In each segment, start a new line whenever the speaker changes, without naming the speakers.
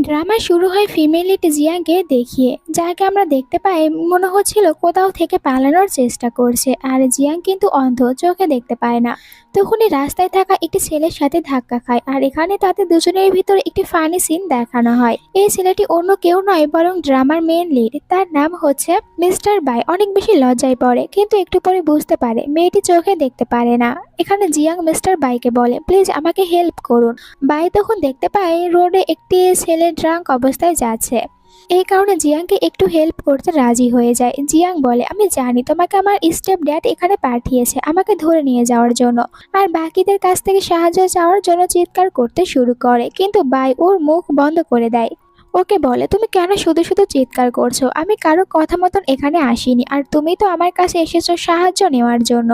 Drama শুরু হয় female lead জিয়াংকে দেখিয়ে, যাকে আমরা দেখতে পাই মনে হচ্ছিল কোথাও থেকে পালানোর চেষ্টা করছে। আর জিয়াং কিন্তু অন্ধ, চোখে দেখতে পায় না। তখনই রাস্তায় থাকা একটি ছেলের সাথে ধাক্কা খায়, আর এখানে তাদের দুজনের ভিতরে একটি ফানি সিন দেখানো হয়। এই ছেলেটি অন্য কেউ নয় বরং ড্রামার মেন লিড, তার নাম হচ্ছে মিস্টার বাই। অনেক বেশি লজ্জায় পড়ে, কিন্তু একটু পরে বুঝতে পারে মেয়েটি চোখে দেখতে পারে না। এখানে জিয়াং মিস্টার বাইকে বলে, প্লিজ আমাকে হেল্প করুন। বাই তখন দেখতে পায় রোডে একটি ছেলে ড্রাঙ্ক অবস্থায় যাচ্ছে। এই কারণে জিয়াংকে একটু হেল্প করতে রাজি হয়ে যায়। জিয়াং বলে, আমি জানি তোমাকে আমার স্টেপ ড্যাড এখানে পাঠিয়েছে আমাকে ধরে নিয়ে যাওয়ার জন্য। আর বাকিদের কাছ থেকে সাহায্য চাওয়ার জন্য চিৎকার করতে শুরু করে, কিন্তু বাই ওর মুখ বন্ধ করে দেয়। ওকে বলে, তুমি কেন শুধু শুধু চিৎকার করছো? আমি কারো কথা মতন এখানে আসিনি, আর তুমি তো আমার কাছে এসেছো সাহায্য নেওয়ার জন্য।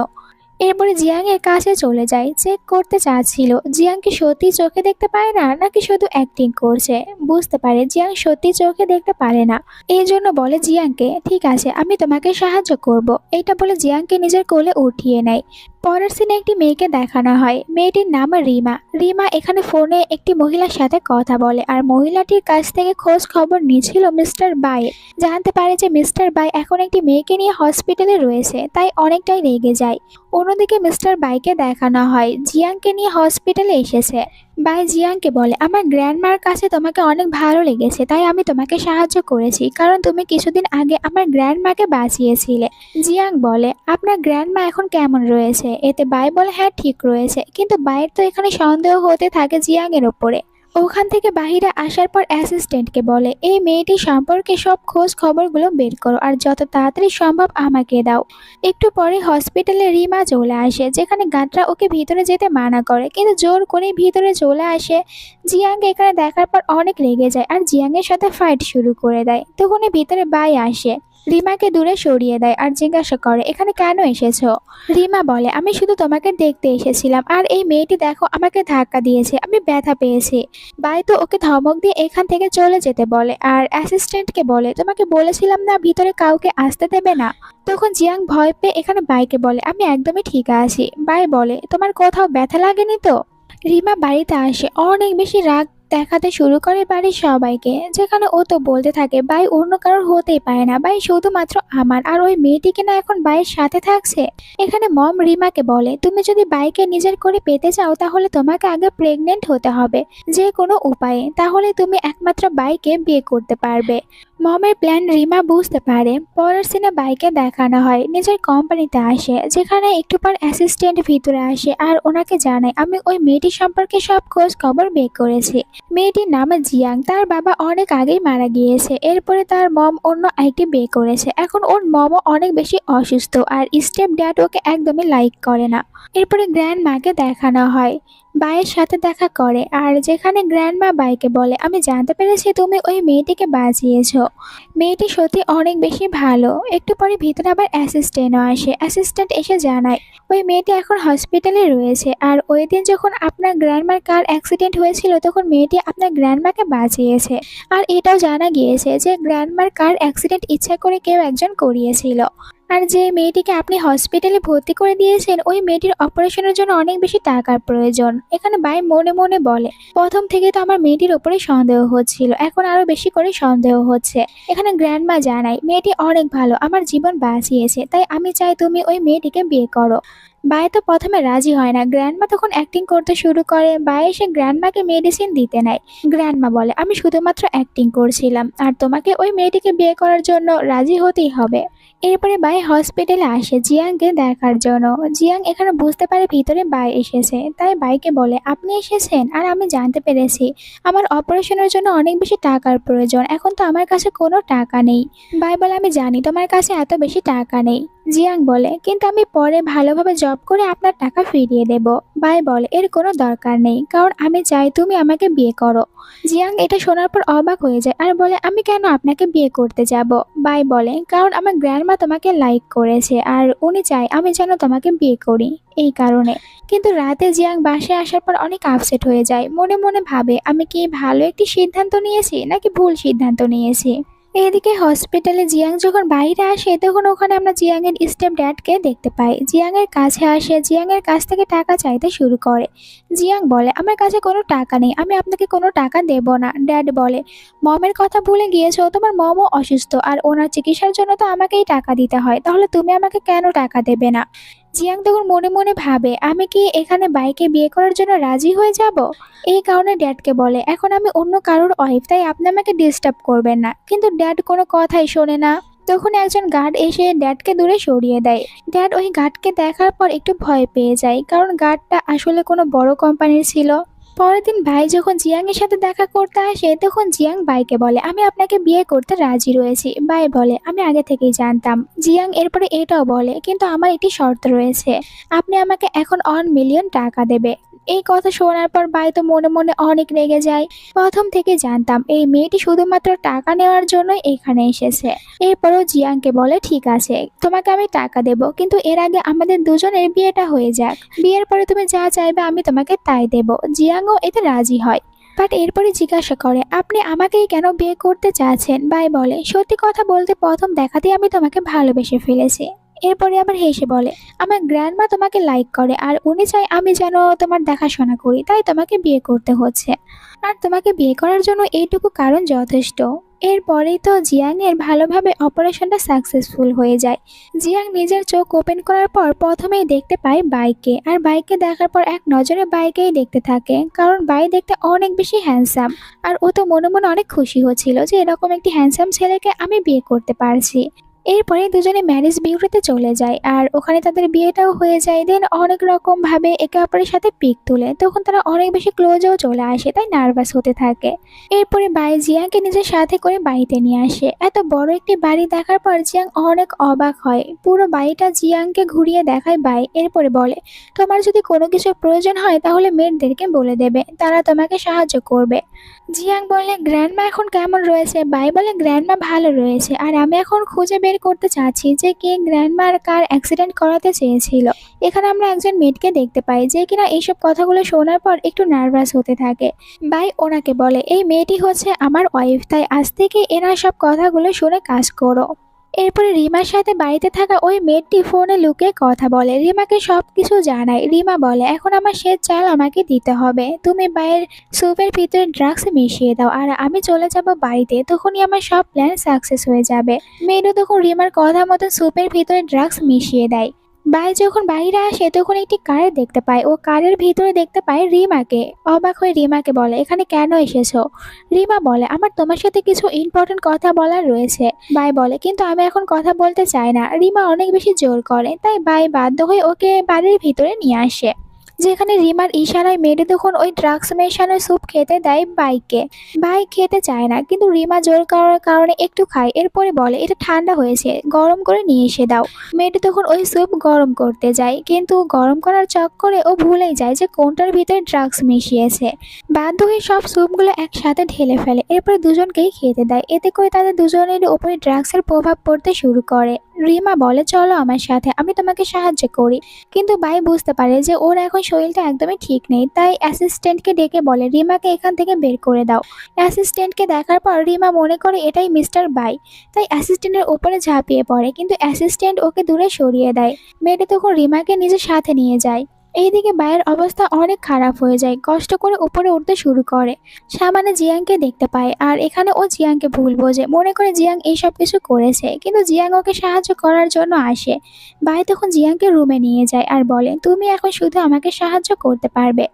এরপরে জিয়াং এর কাছে চলে যায়, চেক করতে চাচ্ছিল জিয়াং কি সত্যি চোখে দেখতে পায় না নাকি শুধু অ্যাক্টিং করছে। বুঝতে পারে জিয়াং সত্যি চোখে দেখতে পারে না, এই জন্য বলে জিয়াংকে, ঠিক আছে আমি তোমাকে সাহায্য করব। এটা বলে জিয়াংকে নিজের কোলে উঠিয়ে নেয়। পরের সিনে একটি মেয়েকে দেখানো হয়, মেয়েটির নাম রিমা। রিমা এখানে ফোনে একটি মহিলার সাথে কথা বলে, আর মহিলাটির কাছ থেকে খোঁজ খবর নিয়েছিল মিস্টার বাই। জানতে পারে যে মিস্টার বাই এখন একটি মেয়েকে নিয়ে হসপিটালে রয়েছে, তাই অনেকটাই রেগে যায়। অন্যদিকে মিস্টার বাইকে দেখানো হয় জিয়াংকে নিয়ে হসপিটালে এসেছে। বাই জিয়াংকে বলে, আমার গ্র্যান্ডমার কাছে তোমাকে অনেক ভালো লেগেছে, তাই আমি তোমাকে সাহায্য করেছি, কারণ তুমি কিছুদিন আগে আমার গ্র্যান্ডমাকে বাঁচিয়েছিলে। জিয়াং বলে, আপনার গ্র্যান্ডমা এখন কেমন রয়েছে? এতে বাই বলে, হ্যাঁ ঠিক রয়েছে, কিন্তু বাইয়ের তো এখানে সন্দেহ হতে থাকে জিয়াং এর ওপরে। ওখান থেকে বাহিরে আসার পর অ্যাসিস্ট্যান্টকে বলে, এই মেয়েটি সম্পর্কে সব খোঁজ খবরগুলো বের করো আর যত তাড়াতাড়ি সম্ভব আমাকে দাও। একটু পরে হসপিটালে রিমা চলে আসে, যেখানে গার্ডরা ওকে ভিতরে যেতে মানা করে, কিন্তু জোর করে ভিতরে চলে আসে। জিয়াং এখানে দেখার পর অনেক রেগে যায় আর জিয়াং এর সাথে ফাইট শুরু করে দেয়। তখনই ভিতরে বাই আসে, রিমাকে দূরে সরিয়ে দেয় আর জিজ্ঞাসা করে, এখানে কেন এসেছো? রিমা বলে, আমি শুধু তোমাকে দেখতে এসেছিলাম, আর এই মেয়েটি দেখো আমাকে ধাক্কা দিয়েছে, আমি ব্যথা পেয়েছি। বাই তো ওকে ধমক দিয়ে এখান থেকে চলে যেতে বলে, আর অ্যাসিস্ট্যান্টকে বলে, তোমাকে বলেছিলাম না ভিতরে কাউকে আসতে দেবে না। তখন জিয়াং ভয় পেয়ে এখানে বাইকে বলে, আমি একদমই ঠিক আছি। বাই বলে, তোমার কোথাও ব্যথা লাগেনি তো? রিমা বাড়িতে আসে, অনেক বেশি রাগ দেখাতে শুরু করে বাড়ির সবাইকে, যেখানে ও তো বলতে থাকে, ভাই অন্য কারোর হতেই পারে না, ভাই শুধুমাত্র আমার। আর ওই মেয়েটিকে না এখন ভাইয়ের সাথে থাকছে। এখানে মম রিমাকে বলে, তুমি যদি বাইকে নিজের করে পেতে চাও তাহলে তোমাকে আগে প্রেগনেন্ট হতে হবে যে কোনো উপায়ে, তাহলে তুমি একমাত্র বাইকে বিয়ে করতে পারবে। মমের প্ল্যান রিমা বুঝতে পারে। পরের সিনে বাইকে দেখানো হয় নিজের কোম্পানিতে আসে, যেখানে একটু পর অ্যাসিস্ট্যান্ট ভিতরে আসে আর ওনাকে জানায়, আমি ওই মেয়েটি সম্পর্কে সব খোঁজ খবর বের করেছি। মেয়েটির নাম জিয়াং, তার বাবা অনেক আগেই মারা গিয়েছে। এরপরে তার মম অন্য আইটি বিয়ে করেছে। এখন ওর মমও অনেক বেশি অসুস্থ, আর স্টেপ ড্যাড ওকে একদমই লাইক করে না। এরপরে গ্র্যান্ড মাকে দেখানো হয়, বাইয়ের সাথে দেখা করে, আর যেখানে গ্র্যান্ডমা বাইকে বলে, আমি জানতে পেরেছি তুমি ওই মেয়েটিকে বাঁচিয়েছো। মেয়েটি সত্যি অনেক বেশি ভালো। একটু পরে ভিতরে আবার অ্যাসিস্ট্যান্টও আসে, অ্যাসিস্ট্যান্ট এসে জানায় ওই মেয়েটি এখন হসপিটালে রয়েছে, আর ওই দিন যখন আপনার গ্র্যান্ডমার কার অ্যাক্সিডেন্ট হয়েছিল তখন মেয়েটি আপনার গ্র্যান্ডমাকে বাঁচিয়েছে। আর এটাও জানা গিয়েছে যে গ্র্যান্ডমার কার অ্যাক্সিডেন্ট ইচ্ছা করে কেউ একজন করিয়েছিল। আর যে মেয়েটিকে আপনি হসপিটালে ভর্তি করে দিয়েছেন ওই মেয়েটির অপারেশনের জন্য অনেক বেশি টাকার প্রয়োজন। এখানে বাই মনে মনে বলে, প্রথম থেকে তো আমার মেয়েটির উপরে সন্দেহ হচ্ছিল, এখন আরো বেশি করে সন্দেহ হচ্ছে। এখানে গ্র্যান্ডমা জানায়, মেয়েটি অনেক ভালো, আমার জীবন বাঁচিয়েছে, তাই আমি চাই তুমি ওই মেয়েটিকে বিয়ে করো। বাই তো প্রথমে রাজি হয় না। গ্র্যান্ডমা তখন অ্যাক্টিং করতে শুরু করে। বাই এসে গ্র্যান্ডমাকে মেডিসিন দিতে নেয়। গ্র্যান্ডমা বলে, আমি শুধুমাত্র অ্যাক্টিং করছিলাম, আর তোমাকে ওই মেয়েটিকে বিয়ে করার জন্য রাজি হতেই হবে। এরপরে বাই হসপিটালে আসে জিয়াংকে দেখার জন্য। জিয়াং এখানে বুঝতে পারে ভিতরে বাই এসেছে, তাই বাইকে বলে, আপনি এসেছেন, আর আমি জানতে পেরেছি আমার অপারেশনের জন্য অনেক বেশি টাকার প্রয়োজন, এখন তো আমার কাছে কোনো টাকা নেই। বাই বলে, আমি জানি তোমার কাছে এত বেশি টাকা নেই। জিয়াং বলে, কিন্তু আমি পরে ভালোভাবে জব করে আপনার টাকা ফিরিয়ে দেব। বাই বলে, এর কোনো দরকার নেই, কারণ আমি চাই তুমি আমাকে বিয়ে করো। জিয়াং এটা শোনার পর অবাক হয়ে যায় আর বলে, আমি কেন আপনাকে বিয়ে করতে যাব? বাই বলে, কারণ আমার গ্র্যান্ডমা তোমাকে লাইক করেছে, আর উনি চায় আমি যেন তোমাকে বিয়ে করি, এই কারণে। কিন্তু রাতে জিয়াং বাসায় আসার পর অনেক আপসেট হয়ে যায়। মনে মনে ভাবে, আমি কি ভালো একটি সিদ্ধান্ত নিয়েছি নাকি ভুল সিদ্ধান্ত নিয়েছি। এদিকে হসপিটালে জিয়াং যখন বাইরে আসে তখন ওখানে আমরা জিয়াং এর স্টেপ ড্যাডকে দেখতে পাই। জিয়াং এর কাছে আসে, জিয়াং এর কাছ থেকে টাকা চাইতে শুরু করে। জিয়াং বলে, আমার কাছে কোনো টাকা নেই, আমি আপনাকে কোনো টাকা দেব না। ড্যাড বলে, মমের কথা ভুলে গিয়েছো, তোমার মমও অসুস্থ আর ওনার চিকিৎসার জন্য তো আমাকেই টাকা দিতে হয়, তাহলে তুমি আমাকে কেন টাকা দেবে না? জিয়াং তখন মনে মনে ভাবে, আমি কি এখানে বাইকে বিয়ে করার জন্য রাজি হয়ে যাব? এই কারণে ড্যাডকে বলে, এখন আমি অন্য কারোর ওয়াইফ, তাই আপনি আমাকে ডিস্টার্ব করবেন না। কিন্তু ড্যাড কোনো কথাই শোনে না। তখন একজন গার্ড এসে ড্যাডকে দূরে সরিয়ে দেয়। ড্যাড ওই গার্ডকে দেখার পর একটু ভয় পেয়ে যায়, কারণ গার্ডটা আসলে কোনো বড় কোম্পানির ছিল। পরের দিন ভাই যখন জিয়াং এর সাথে দেখা করতে আসে তখন জিয়াং বাইকে বলে, আমি আপনাকে বিয়ে করতে রাজি রয়েছি। বাই বলে, আমি আগে থেকেই জানতাম। জিয়াং এরপরে এটাও বলে, কিন্তু আমার একটি শর্ত রয়েছে, আপনি আমাকে এখন 1 মিলিয়ন টাকা দেবে। এই কথা শোনার পর বাই তো মনে মনে অনেক রেগে যায়। প্রথম থেকে জানতাম এই মেয়েটি শুধুমাত্র টাকা নেওয়ার জন্য এখানে এসেছে। এরপরও জিয়াংকে বলে, ঠিক আছে, তোমাকে আমি টাকা দেব, কিন্তু এর আগে আমাদের দুজনের বিয়েটা হয়ে যাক। বিয়ের পরে তুমি যা চাইবে আমি তোমাকে তাই দেব। জিয়াংও এতে রাজি হয়। বাট এরপরে জিজ্ঞাসা করে, আপনি আমাকেই কেন বিয়ে করতে চাচ্ছেন? বাই বলে, সত্যি কথা বলতে প্রথম দেখাতেই আমি তোমাকে ভালোবেসে ফেলেছি। এরপরে আবার হেসে বলে, আমার গ্র্যান্ডমা তোমাকে লাইক করে আর উনি চাই আমি যেন তোমার দেখাশোনা করি, তাই তোমাকে বিয়ে করতে হচ্ছে। আর তোমাকে বিয়ে করার জন্য এইটুকু কারণ যথেষ্ট। এরপরেই তো জিয়াং এর ভালোভাবে অপারেশনটা সাকসেসফুল হয়ে যায়। জিয়াং নিজের চোখ ওপেন করার পর প্রথমেই দেখতে পায় বাইকে, আর বাইকে দেখার পর এক নজরে বাইকেই দেখতে থাকে, কারণ বাই দেখতে অনেক বেশি হ্যান্ডসাম। আর ও তো মনে মনে অনেক খুশি হচ্ছিল যে এরকম একটি হ্যান্ডসাম ছেলেকে আমি বিয়ে করতে পারছি। এরপরে দুজনে ম্যারেজ বিউটিতে চলে যায় আর ওখানে তাদের বিয়েটাও হয়ে যায়। দেন অনেক রকম ভাবে একে অপরের সাথে পিক তুলে, তখন তারা অনেক বেশি ক্লোজও চলে আসে, তাই নার্ভাস হতে থাকে। এরপরে বাই জিয়াংকে নিজের সাথে করে বাড়িতে নিয়ে আসে। এত বড় একটি বাড়ি দেখার পর জিয়াং অনেক অবাক হয়। পুরো বাড়িটা জিয়াংকে ঘুরিয়ে দেখায় বাই। এরপরে বলে, তোমার যদি কোনো কিছুর প্রয়োজন হয় তাহলে মেয়েদেরকে বলে দেবে, তারা তোমাকে সাহায্য করবে। জিয়াং বলে, গ্র্যান্ডমা এখন কেমন রয়েছে? বাই বলে, গ্র্যান্ডমা ভালো রয়েছে, আর আমি এখন খুঁজে বের করতে চাচ্ছি যে কে গ্র্যান্ডমার কার অ্যাক্সিডেন্ট করাতে চেয়েছিল। এখানে আমরা একজন মেয়েকে দেখতে পাই যে কিনা এইসব কথাগুলো শোনার পর একটু নার্ভাস হতে থাকে। বাই ওনাকে বলে, এই মেয়েটি হচ্ছে আমার ওয়াইফ, তাই আজ থেকে এনার সব কথাগুলো শুনে কাজ করো। এরপরে রিমার সাথে বাড়িতে থাকা ওই মেয়েটি ফোনে লুকিয়ে কথা বলে, রিমাকে সবকিছু জানায়। রিমা বলে, এখন আমার শেষ চাল আমাকে দিতে হবে, তুমি বাইরের স্যুপের ভিতরে ড্রাগস মিশিয়ে দাও আর আমি চলে যাব বাড়িতে, তখনই আমার সব প্ল্যান সাকসেস হয়ে যাবে। মেয়েটা তখন রিমার কথা মতো স্যুপের ভিতরে ড্রাগস মিশিয়ে দেয়। বাই যখন বাইরে আসে তখন একটি কার দেখতে পায়, ও কারের ভিতরে দেখতে পায় রিমাকে। অবাক হয়ে রিমাকে বলে, এখানে কেন এসেছো? রিমা বলে, আমার তোমার সাথে কিছু ইম্পর্টেন্ট কথা বলার রয়েছে। বাই বলে, কিন্তু আমি এখন কথা বলতে চাই না। রিমা অনেক বেশি জোর করে, তাই বাই বাধ্য হয়ে ওকে বাড়ির ভিতরে নিয়ে আসে, যেখানে রিমার ইশারায় মেয়েটি তখন ওই ড্রাগস মেশানো স্যুপ খেতে দেয় বাইকে। বাই খেতে চায় না, কিন্তু রিমা জোর করার কারণে একটু খায়। এরপরে বলে, এটা ঠান্ডা হয়েছে, গরম করে নিয়ে এসে দাও। মেয়েটি তখন ওই স্যুপ গরম করতে যায়, কিন্তু গরম করার চক্করে ও ভুলেই যায় যে কোনটার ভিতরে ড্রাগস মিশিয়েছে। বাধ্য হয়ে সব স্যুপগুলো একসাথে ঢেলে ফেলে। এরপরে দুজনকেই খেতে দেয়। এতে করে তাদের দুজনের উপরে ড্রাগসের প্রভাব পড়তে শুরু করে। রিমা বলে, চলো আমার সাথে, আমি তোমাকে সাহায্য করি। কিন্তু বাই বুঝতে পারে যে ওর এখন শরীরটা একদমই ঠিক নেই, তাই অ্যাসিস্ট্যান্টকে ডেকে বলে, রিমাকে এখান থেকে বের করে দাও। অ্যাসিস্ট্যান্টকে দেখার পর রিমা মনে করে এটাই মিস্টার বাই, তাই অ্যাসিস্ট্যান্টের উপরে ঝাঁপিয়ে পড়ে, কিন্তু অ্যাসিস্ট্যান্ট ওকে দূরে সরিয়ে দেয়। মেয়েটা তখন রিমাকে নিজের সাথে নিয়ে যায়। এইদিকে বায়ের অবস্থা অনেক খারাপ হয়ে যায়, কষ্ট করে উপরে উঠতে শুরু করে। সামানে জিয়াংকে দেখতে পায়, আর এখানে ও জিয়াংকে ভুল বোঝে, মনে করে জিয়াং এইসব কিছু করেছে, কিন্তু জিয়াং ওকে সাহায্য করার জন্য আসে। বাই তখন জিয়াংকে রুমে নিয়ে যায় আর বলে, তুমি এখন শুধু আমাকে সাহায্য করতে পারবে।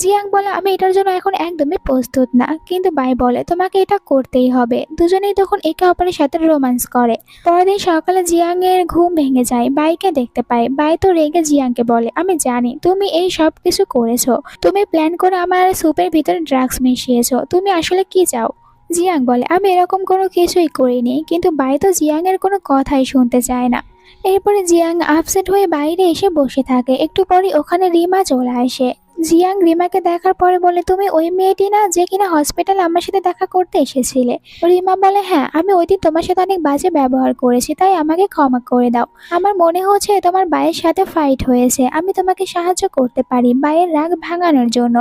জিয়াং বলে, আমি এটার জন্য এখন একদমই প্রস্তুত না, কিন্তু বাই বলে, তোমাকে এটা করতেই হবে। দুজনেই তখন একে অপরের সাথে রোমান্স করে। পরের দিন সকালে জিয়াং এর ঘুম ভেঙে যায়, বাইকে দেখতে পায়। বাই তো রেগে জিয়াংকে বলে, আমি জানি তুমি এই সব কিছু করেছো, তুমি প্ল্যান করে আমার স্যুপের ভিতরে ড্রাগস মিশিয়েছো, তুমি আসলে কি চাও? জিয়াং বলে, আমি এরকম কোনো কিছুই করিনি, কিন্তু বাই তো জিয়াং এর কোনো কথাই শুনতে চায় না। এরপরে জিয়াং আপসেট হয়ে বাইরে এসে বসে থাকে। একটু পরে ওখানে রিমা চলে আসে। জিয়াং রিমাকে দেখার পরে বলে, তুমি ওই মেয়েটি না যে কিনা হসপিটালে আমার সাথে দেখা করতে এসেছিলে? রিমা বলে, হ্যাঁ, আমি ওই দিন তোমার সাথে অনেক বাজে ব্যবহার করেছি, তাই আমাকে ক্ষমা করে দাও। আমার মনে হচ্ছে তোমার ভাইয়ের সাথে ফাইট হয়েছে, আমি তোমাকে সাহায্য করতে পারি ভাইয়ের রাগ ভাঙানোর জন্য।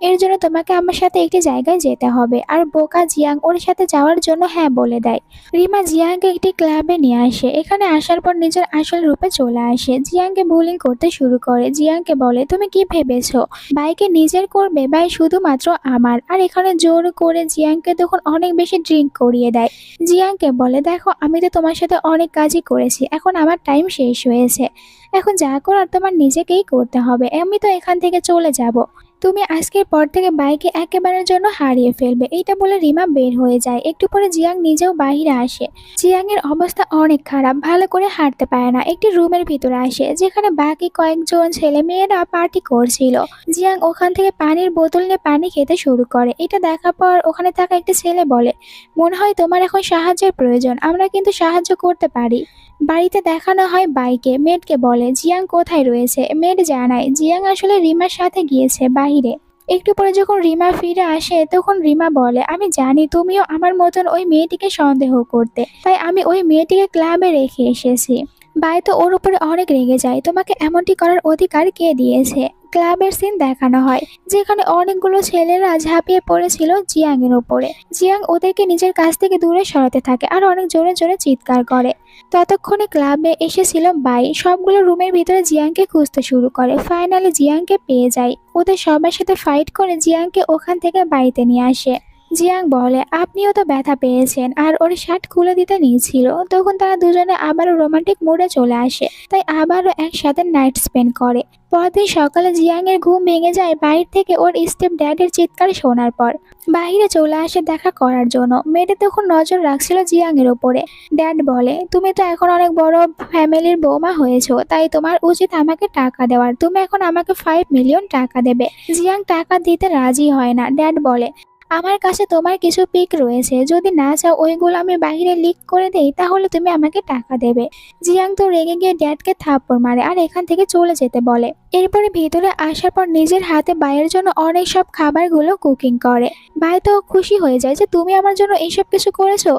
এর জন্য তোমাকে আমার সাথে একটি জায়গায় যেতে হবে। আর বোকা জিয়াং ওর সাথে যাওয়ার জন্য হ্যাঁ বলে দেয়। রিমা জিয়াংকে একটি ক্লাবে নিয়ে আসে। এখানে আসার পর নিজের আসল রূপে চলে আসে। জিয়াংকে বুলিং করতে শুরু করে। জিয়াংকে বলে, তুমি কি ভেবেছো ভাইকে নিজের করবে? ভাই শুধুমাত্র আমার। আর এখানে জোর করে জিয়াংকে তখন অনেক বেশি ড্রিঙ্ক করিয়ে দেয়। জিয়াংকে বলে, দেখো আমি তো তোমার সাথে অনেক কাজই করেছি, এখন আমার টাইম শেষ হয়েছে, এখন যা করার তোমার নিজেকেই করতে হবে, আমি তো এখান থেকে চলে যাব। তুমি আজকের পর থেকে বাইকে একেবারের জন্য হারিয়ে ফেলবে। এইটা বলে রিমা বের হয়ে যায়। একটু পরে জিয়াং নিজেও বাইরে আসে। জিয়াং এর অবস্থা অনেক খারাপ, ভালো করে হাঁটতে পারে না। একটি রুমের ভিতরে আসে যেখানে বাকি কয়েকজন ছেলে মেয়েরা পার্টি করছিল। জিয়াং ওখান থেকে পানির বোতল নিয়ে পানি খেতে শুরু করে। এটা দেখার পর ওখানে থাকা একটি ছেলে বলে, মনে হয় তোমার এখন সাহায্যের প্রয়োজন, আমরা কিন্তু সাহায্য করতে পারি। বাড়িতে দেখানো হয় বাইকে। মেডকে বলে জিয়াং কোথায় রয়েছে। মেড জানায় জিয়াং আসলে রিমার সাথে গিয়েছে বাইরে। একটু পরে যখন রিমা ফিরে আসে তখন রিমা বলে, আমি জানি তুমিও আমার মতন ওই মেয়েটিকে সন্দেহ করতে, তাই আমি ওই মেয়েটিকে ক্লাবে রেখে এসেছি। বাই তো ওর উপরে অনেক রেগে যায়, তোমাকে এমনটি করার অধিকার কে দিয়েছে? ক্লাবের সিন দেখানো হয় যেখানে অনেকগুলো ছেলেরা ঝাঁপিয়ে পড়েছিল জিয়াং এর উপরে। জিয়াং ওদেরকে নিজের কাছ থেকে দূরে সরাতে থাকে আর অনেক জোরে জোরে চিৎকার করে। ততক্ষণে ক্লাবে এসেছিল বাই। সবগুলো রুমের ভিতরে জিয়াংকে খুঁজতে শুরু করে। ফাইনালি জিয়াংকে পেয়ে যায়। ওদের সবার সাথে ফাইট করে জিয়াংকে ওখান থেকে বাড়িতে নিয়ে আসে। জিয়াং বলে, আপনিও তো ব্যথা পেয়েছেন, আর ওর শার্ট খুলে দিতে নিয়েছিল। তখন তারা দুজনে আবারও রোমান্টিক মুডে চলে আসে, তাই আবারও একসাথে নাইট স্পেন্ড করে। পরদিন সকালে জিয়াং এর ঘুম ভেঙে যায় বাইরে থেকে ওর স্টেপ ড্যাডের চিৎকার শোনার পর। বাইরে চলে আসে দেখা করার জন্য। মেয়েটা তখন নজর রাখছিল জিয়াং এর উপরে। ড্যাড বলে, তুমি তো এখন অনেক বড় ফ্যামিলির বৌমা হয়েছো, তাই তোমার উচিত আমাকে টাকা দেওয়ার। তুমি এখন আমাকে 5 মিলিয়ন টাকা দেবে। জিয়াং টাকা দিতে রাজি হয় না। ড্যাড বলে, আমার কাছে তোমার কিছু পিক রয়েছে, যদি না চাও ওইগুলো আমি বাইরে লিক করে দেই তাহলে তুমি আমাকে টাকা দেবে। জিয়াং তো রেগে গিয়ে ড্যাডকে থাপ্পড় মারে আর এখান থেকে চলে যেতে বলে। এরপরে ভিতরে আসার পর নিজের হাতে বাইয়ের জন্য অনেক সব খাবারগুলো কুকিং করে। ভাই তো খুশি হয়ে যায় যে তুমি আমার জন্য এইসব কিছু করেছো।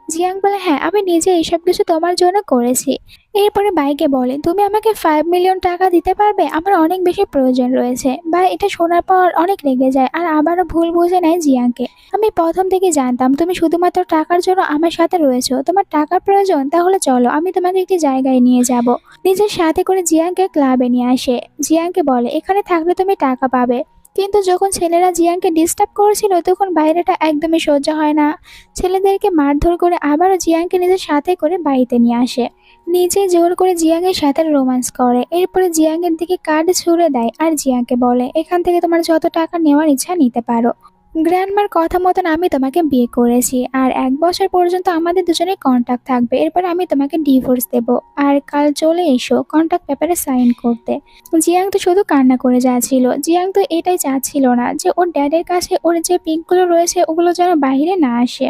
জিয়াং বলে, হ্যাঁ, আমি নিজে এইসব কিছু তোমার জন্য করেছি। এরপরে বাইকে বলে, তুমি আমাকে 5 মিলিয়ন টাকা দিতে পারবে, আমার অনেক বেশি প্রয়োজন রয়েছে। ভাই এটা শোনার পর অনেক রেগে যায় আর আবারও ভুল বুঝে নেয় জিয়াংকে। আমি প্রথম থেকে জানতাম তুমি শুধুমাত্র টাকার জন্য আমার সাথে রয়েছো। তোমার টাকার প্রয়োজন, তাহলে চলো আমি তোমাকে একটি জায়গায় নিয়ে যাব। নিজের সাথে করে জিয়াংকে ক্লাবে নিয়ে আসে। জিয়াংকে বলে, এখানে থাকলে তুমি টাকা পাবে। কিন্তু যখন ছেলেরা জিয়াংকে ডিস্টার্ব করেছিল তখন বাইরেটা একদমই সহ্য হয় না। ছেলেদেরকে মারধর করে আবারও জিয়াংকে নিজের সাথে করে বাড়িতে নিয়ে আসে। নিজে জোর করে জিয়াংয়ের সাথে রোম্যান্স করে। এরপরে জিয়াংয়ের দিকে কার্ড ছুঁড়ে দেয় আর জিয়াংকে বলে, এখান থেকে তোমার যত টাকা নেওয়ার ইচ্ছা নিতে পারো। গ্র্যান্ডমার কথা মতন আমি তোমাকে বিয়ে করেছি, আর 1 বছর পর্যন্ত আমাদের দুজনের কন্ট্যাক্ট থাকবে। এরপরে আমি তোমাকে ডিভোর্স দেব, আর কাল চলে এসো কন্ট্যাক্ট পেপারে সাইন করতে। জিয়াং তো শুধু কান্না করে যাচ্ছিল। জিয়াং তো এটাই চাচ্ছিল না যে ওর ড্যাডের কাছে ওর যে পিকগুলো রয়েছে ওগুলো যেন বাইরে না আসে।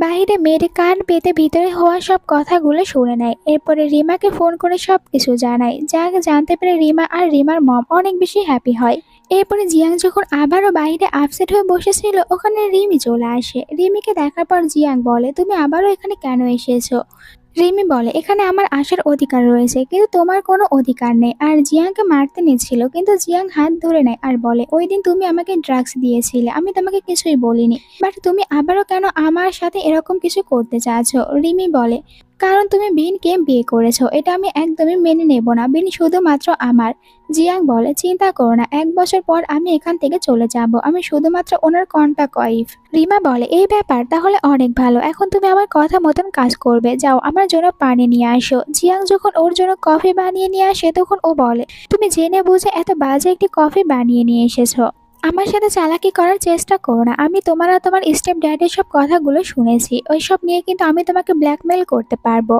বাহিরে মেয়ের কান পেতে ভিতরে হওয়া সব কথাগুলো শুনে নেয়। এরপরে রিমাকে ফোন করে সবকিছু জানায়। যা জানতে পেরে রিমা আর রিমার মম অনেক বেশি হ্যাপি হয়। এরপরে জিয়াং যখন আবারও বাইরে আপসেট হয়ে বসেছিল ওখানে রিমি চলে আসে। রিমিকে দেখার পর জিয়াং বলে, তুমি আবারও এখানে কেন এসেছো? রিমি বলে, এখানে আমার আসার অধিকার রয়েছে কিন্তু তোমার কোনো অধিকার নেই। আর জিয়াংকে মারতে নিচ্ছিল কিন্তু জিয়াং হাত ধরে নেয় আর বলে, ওই দিন তুমি আমাকে ড্রাগস দিয়েছিলে, আমি তোমাকে কিছুই বলিনি, বাট তুমি আবারও কেন আমার সাথে এরকম কিছু করতে চাচ্ছো? রিমি বলে, কারণ তুমি বিনকে বিয়ে করেছো, এটা আমি একদমই মেনে নেব না। বিন শুধুমাত্র আমার। জিয়াং বলে, চিন্তা করো না, 1 বছর পর আমি এখান থেকে চলে যাব, আমি শুধুমাত্র ওনার কন্টাক্ট ওয়াইফ। রিমা বলে, এই ব্যাপার, তাহলে অনেক ভালো, এখন তুমি আমার কথা মতন কাজ করবে, যাও আমার জন্য পানি নিয়ে আসো। জিয়াং যখন ওর জন্য কফি বানিয়ে নিয়ে আসে তখন ও বলে, তুমি জেনে বুঝে এত বাজে একটি কফি বানিয়ে নিয়ে এসেছো, আমার সাথে চালাকি করার চেষ্টা করো না। আমি তোমার আর তোমার স্টেপ ড্যাডের সব কথাগুলো শুনেছি, ওইসব নিয়ে কিন্তু আমি তোমাকে ব্ল্যাকমেল করতে পারবো।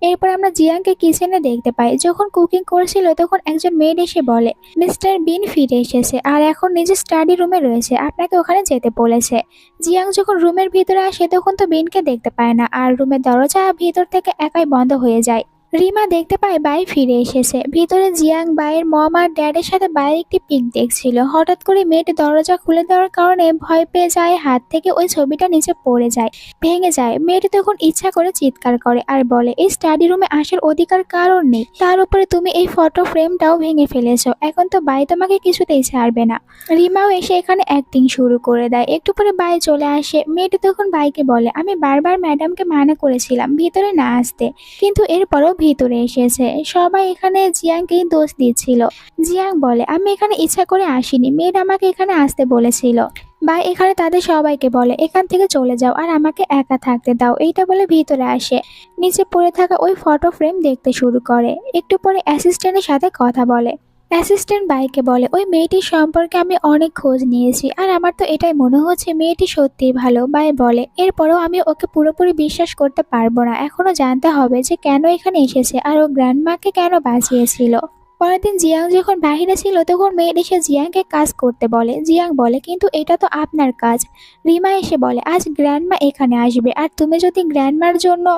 এরপর আমরা জিয়াংকে কিচেনে দেখতে পাই। যখন কুকিং করছিল তখন একজন মেয়েড এসে বলে, মিস্টার বিন ফিরে এসেছে আর এখন নিজের স্টাডি রুমে রয়েছে, আপনাকে ওখানে যেতে বলেছে। জিয়াং যখন রুমের ভিতরে আসে তখন তো বিনকে দেখতে পায় না, আর রুমের দরজা ভিতর থেকে একাই বন্ধ হয়ে যায়। রিমা দেখতে পায় বাই ফিরে এসেছে। ভিতরে জিয়াং বাইয়ের মম আর ড্যাডের সাথে বাইয়ের একটি পিক দেখছিল। হঠাৎ করে মেয়েটি দরজা খুলে দেওয়ার কারণে ভয় পেয়ে যায়, হাত থেকে ওই ছবিটা নিচে পড়ে যায়, ভেঙে যায়। মেয়েটি তখন ইচ্ছা করে চিৎকার করে আর বলে, এই স্টাডি রুমে আসার অধিকার কারণ নেই, তার উপরে তুমি এই ফটো ফ্রেমটাও ভেঙে ফেলেছো। এখন তো বাই তোমাকে কিছুতেই ছাড়বে না। রিমাও এসে এখানে অ্যাক্টিং শুরু করে দেয়। একটু পরে বাই চলে আসে। মেয়েটি তখন বাইকে বলে, আমি বারবার ম্যাডামকে মানা করেছিলাম ভিতরে না আসতে, কিন্তু এরপরও ভিতরে এসেছে। সবাই এখানে জিয়াংকেই দোষ দিচ্ছিল। জিয়াং বলে, আমি এখানে ইচ্ছা করে আসিনি, মেয়েটা আমাকে এখানে আসতে বলেছিল। বা এখানে তাদের সবাইকে বলে, এখান থেকে চলে যাও আর আমাকে একা থাকতে দাও। এইটা বলে ভিতরে আসে। নিচে পড়ে থাকা ওই ফটো ফ্রেম দেখতে শুরু করে। একটু পরে অ্যাসিস্ট্যান্টের সাথে কথা বলে। অ্যাসিস্ট্যান্ট বাইকে বলে, ওই মেয়েটির সম্পর্কে আমি অনেক খোঁজ নিয়েছি আর আমার তো এটাই মনে হচ্ছে মেয়েটি সত্যিই ভালো। বাই বলে, এরপরও আমি ওকে পুরোপুরি বিশ্বাস করতে পারবো না, এখনো জানতে হবে যে কেন এখানে এসেছে আর ও গ্র্যান্ডমাকে কেন বাঁচিয়েছিল। পরের দিন জিয়াং যখন বাহিরে ছিল তখন মেয়েটি এসে জিয়াংকে কাজ করতে বলে। জিয়াং বলে, কিন্তু এটা তো আপনার কাজ। রিমা এসে বলে, আজ গ্র্যান্ডমা এখানে আসবে আর তুমি যদি গ্র্যান্ডমার জন্য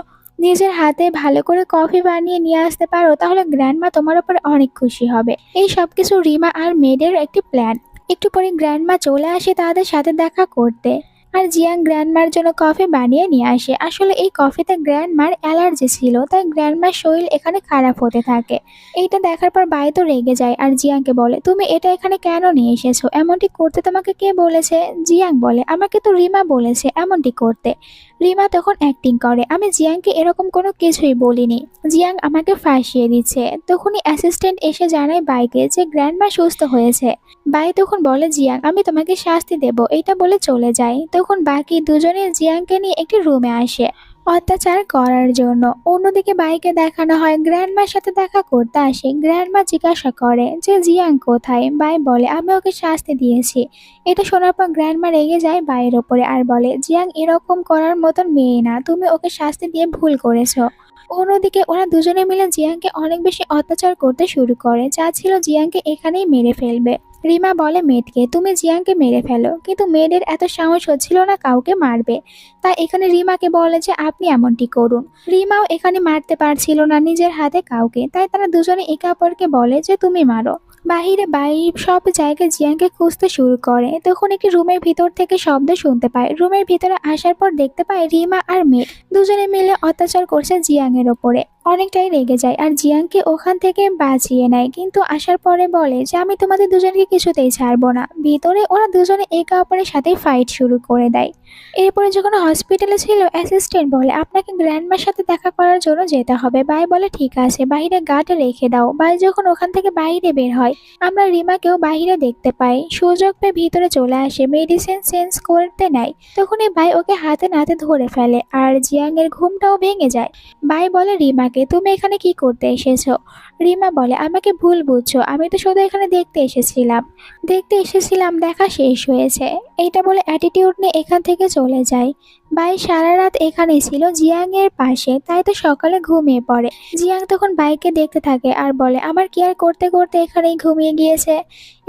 নিজের হাতে ভালো করে কফি বানিয়ে নিয়ে আসতে পারো তাহলে গ্র্যান্ডমা তোমার উপর অনেক খুশি হবে। এই সব কিছু রিমা আর মেয়েদের একটি প্ল্যান। একটু পরে গ্র্যান্ডমা চলে আসে তাদের সাথে দেখা করতে। আর জিয়াং গ্র্যান্ডমার জন্য কফি বানিয়ে নিয়ে আসে। আসলে এই কফিতে গ্র্যান্ডমার অ্যালার্জি ছিল, তাই গ্র্যান্ডমার শরীর এখানে খারাপ হতে থাকে। এইটা দেখার পর বাই তো রেগে যায় আর জিয়াংকে বলে, তুমি এটা এখানে কেন নিয়ে এসেছো? এমনটি করতে তোমাকে কে বলেছে? জিয়াং বলে, আমাকে তো রিমা বলেছে এমনটি করতে। রিমা তখন অ্যাক্টিং করে, আমি জিয়াংকে এরকম কোনো কিছুই বলিনি, জিয়াং আমাকে ফাঁসিয়ে দিচ্ছে। তখনই অ্যাসিস্ট্যান্ট এসে জানায় বাইকে যে গ্র্যান্ডমা সুস্থ হয়েছে। বাই তখন বলে, জিয়াং আমি তোমাকে শাস্তি দেব, এইটা বলে চলে যায়। তখন বাকি দুজনে জিয়াংকে নিয়ে একটি রুমে আসে অত্যাচার করার জন্য। অন্যদিকে বাইকে দেখানো হয় গ্র্যান্ডমার সাথে দেখা করতে আসে। গ্র্যান্ডমা জিজ্ঞাসা করে যে জিয়াং কোথায়। বাই বলে, আমি ওকে শাস্তি দিয়েছি। এটা শোনার পর গ্র্যান্ডমা রেগে যায় বাইয়ের ওপরে আর বলে, জিয়াং এরকম করার মতন মেয়ে না, তুমি ওকে শাস্তি দিয়ে ভুল করেছো। অন্যদিকে ওরা দুজনে মিলে জিয়াংকে অনেক বেশি অত্যাচার করতে শুরু করে, যা ছিল জিয়াংকে এখানেই মেরে ফেলবে। রিমা বলে মেয়েকে, তুমি জিয়াংকে মেরে ফেলো, কিন্তু মেয়েদের এত সাহস হচ্ছিল না কাউকে মারবে। তাই এখানে রিমাকে বলে যে আপনি এমনটি করুন। রিমাও এখানে মারতে পারছিল না নিজের হাতে কাউকে, তাই তারা দুজনে একে অপরকে বলে যে তুমি মারো। বাহিরে সব জায়গায় জিয়াংকে খুঁজতে শুরু করে। তখন একটি রুমের ভিতর থেকে শব্দ শুনতে পায়। রুমের ভিতরে আসার পর দেখতে পায় রিমা আর মেয়ে দুজনে মিলে অত্যাচার করছে জিয়াং এর ওপরে। অনেকটাই রেগে যায় আর জিয়াংকে ওখান থেকে বাঁচিয়ে নেয়, কিন্তু আসার পরে বলে যে আমি তোমাদের দুজনকে কিছুতেই ছাড়বো না। ভিতরে ওরা দুজনে একে অপরের সাথে ফাইট শুরু করে দেয়। এরপরে যখন হসপিটালে ছিল অ্যাসিস্ট্যান্ট বলে, আপনাকে গ্র্যান্ডমার সাথে দেখা করার জন্য যেতে হবে। বাই বলে, ঠিক আছে, বাইরে গার্ডে রেখে দাও। বাই যখন ওখান থেকে বাইরে বের হয় আমরা রিমাকেও বাইরে দেখতে পাই। সুযোগ পেয়ে ভিতরে চলে আসে, মেডিসিন চেঞ্জ করতে নেয়। তখনই বাই ওকে হাতে নাতে ধরে ফেলে আর জিয়াং এর ঘুমটাও ভেঙে যায়। বাই বলে রিমাকে, তুমি এখানে কি করতে এসেছো? রিমা বলে, আমাকে ভুল বুঝছো, আমি তো শুধু এখানে দেখতে এসেছিলাম, দেখা শেষ হয়েছে। এইটা বলে অ্যাটিটিউড নিয়ে এখান থেকে চলে যায়। বাই সারা রাত এখানেই ছিল জিয়াং এর পাশে, তাই তো সকালে ঘুমিয়ে পড়ে। জিয়াং তখন বাইকে দেখতে থাকে আর বলে, আমার কেয়ার করতে করতে এখানেই ঘুমিয়ে গিয়েছে।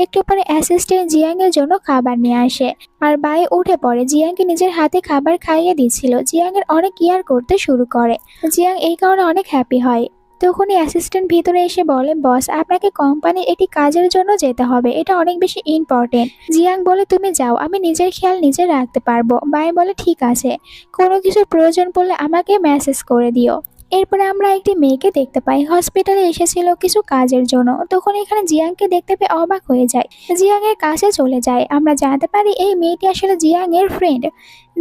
একটু পরে অ্যাসিস্ট্যান্ট জিয়াং এর জন্য খাবার নিয়ে আসে আর বাই উঠে পড়ে। জিয়াংকে নিজের হাতে খাবার খাইয়ে দিচ্ছিল। জিয়াং এর অনেক কেয়ার করতে শুরু করে। জিয়াং এই কারণে অনেক হ্যাপি হয়। তখনই অ্যাসিস্ট্যান্ট ভিতরে এসে বলে, বস আপনাকে কোম্পানির একটি কাজের জন্য যেতে হবে, এটা অনেক বেশি ইম্পর্টেন্ট। জিয়াং বলে, তুমি যাও, আমি নিজের খেয়াল নিজে রাখতে পারবো। বাই বলে, ঠিক আছে, কোনো কিছুর প্রয়োজন পড়লে আমাকে মেসেজ করে দিও। এরপরে আমরা একটি মেয়েকে দেখতে পাই, হসপিটালে এসেছিল কিছু কাজের জন্য। তখন এখানে জিয়াংকে দেখতে পেয়ে অবাক হয়ে যায়। জিয়াং এর কাছে চলে যায়। আমরা জানতে পারি এই মেয়েটি আসলে জিয়াং এর ফ্রেন্ড।